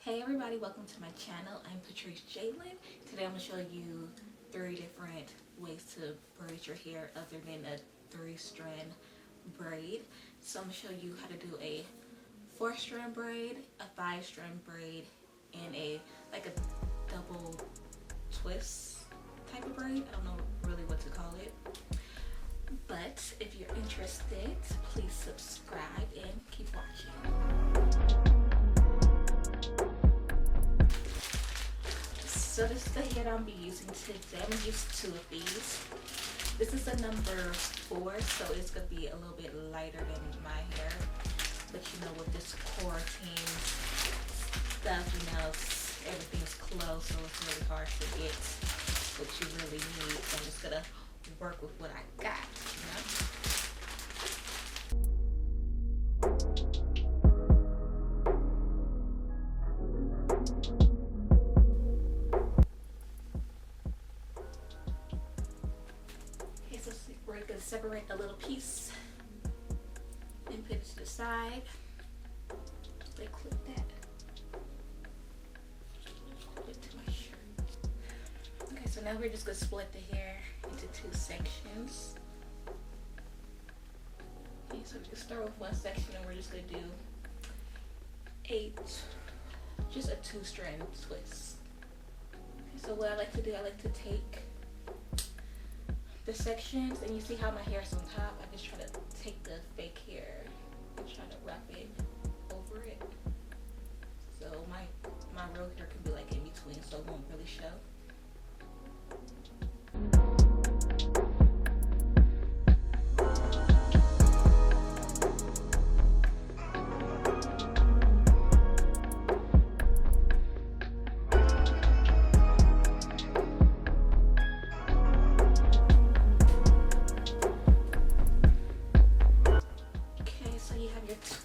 Hey everybody, welcome to my channel. I'm Patrice Jaylynn. Today I'm going to show you 3 different ways to braid your hair other than a 3-strand braid. So I'm going to show you how to do a 4-strand braid, a 5-strand braid, and a double twist type of braid. I don't know really what to call it. But if you're interested, please subscribe and keep watching. So this is the head I'm be using today. I'm gonna use 2 of these. This is a number 4, so it's gonna be a little bit lighter than my hair. But you know, with this quarantine stuff, you know, everything's closed, so it's really hard to get what you really need. So I'm just gonna work with what I got, you know. We're going to separate a little piece and put it to the side. They clip that. Clip it to my shirt. Okay, so now we're just going to split the hair into 2 sections. Okay, so we can start with 1 section and we're just going to do just a 2-strand twist. Okay, so what I like to do, I like to take the sections, and you see how my hair is on top. I just try to take the fake hair and try to wrap it over it, so my real hair can be like in between, so it won't really show.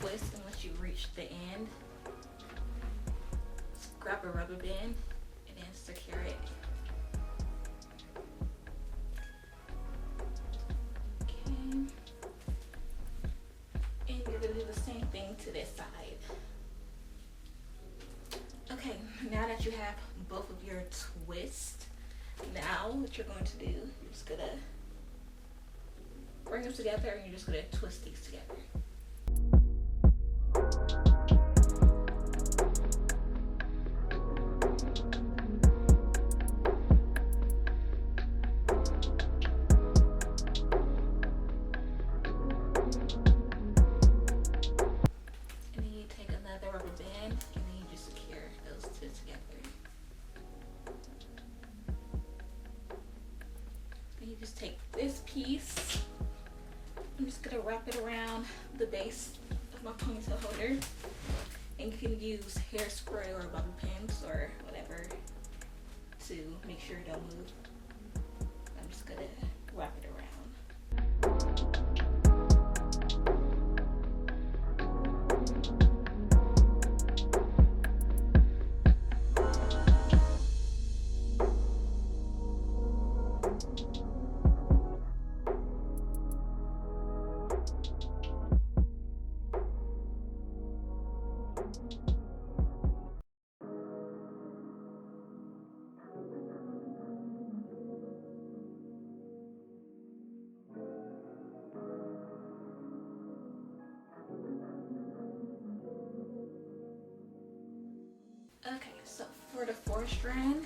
Twist, and once you reach the end, just grab a rubber band and then secure it. Okay, and you're gonna do the same thing to this side. Okay, now that you have both of your twists, now what you're going to do, you're just gonna bring them together and you're just gonna twist these together. You just take this piece, I'm just gonna wrap it around the base of my ponytail holder, and you can use hairspray or bobby pins or whatever to make sure it don't move. I'm just gonna wrap it around. Okay, so for the 4-strand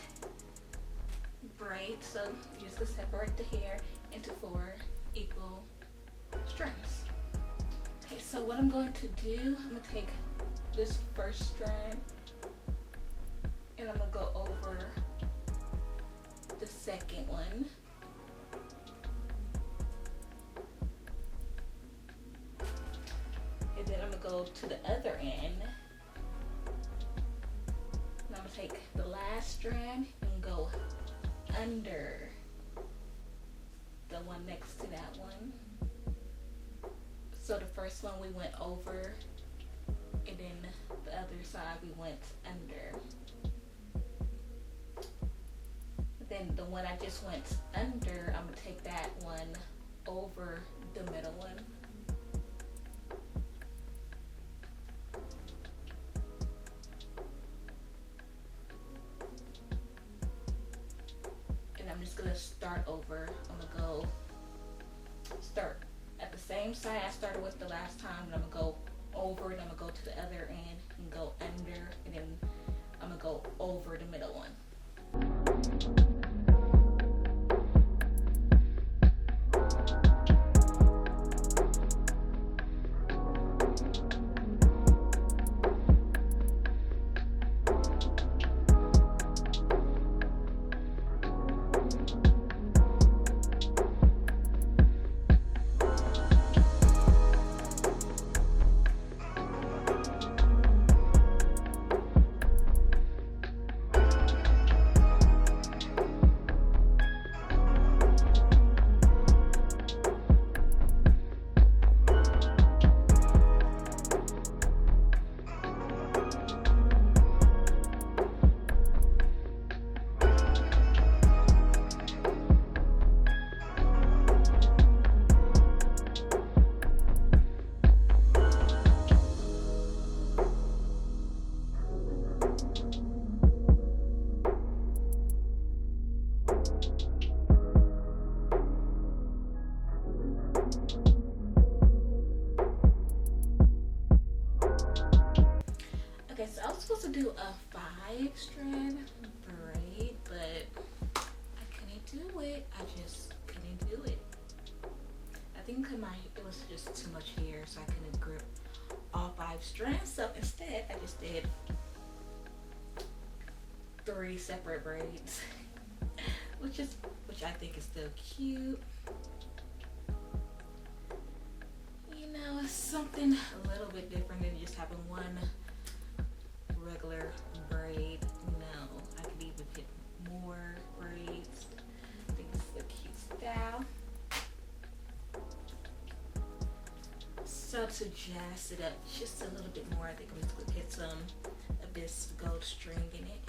braid, so you're just gonna separate the hair into 4 equal strands. Okay, so what I'm going to do, I'm gonna take this 1st strand and I'm gonna go over the 2nd one. And then I'm gonna go to the other end. I'm gonna take the last strand and go under the one next to that one. So the first one we went over, and then the other side we went under. Then the one I just went under, I'm gonna take that one over the middle one. gonna start over. I'm gonna start at the same side I started with the last time, and I'm gonna go over, and I'm gonna go to the other end and go under, and then I'm gonna go over the middle one. Okay, so I was supposed to do a 5-strand braid, but I couldn't do it. I just couldn't do it. I think because it was just too much hair, so I couldn't grip all 5 strands. So instead, I just did 3 separate braids, which I think is still cute. You know, it's something a little bit different than just having one regular braid. No, I could even put more braids. I think this is a cute style. So to jazz it up just a little bit more, I think I'm just gonna put a bit of gold string in it.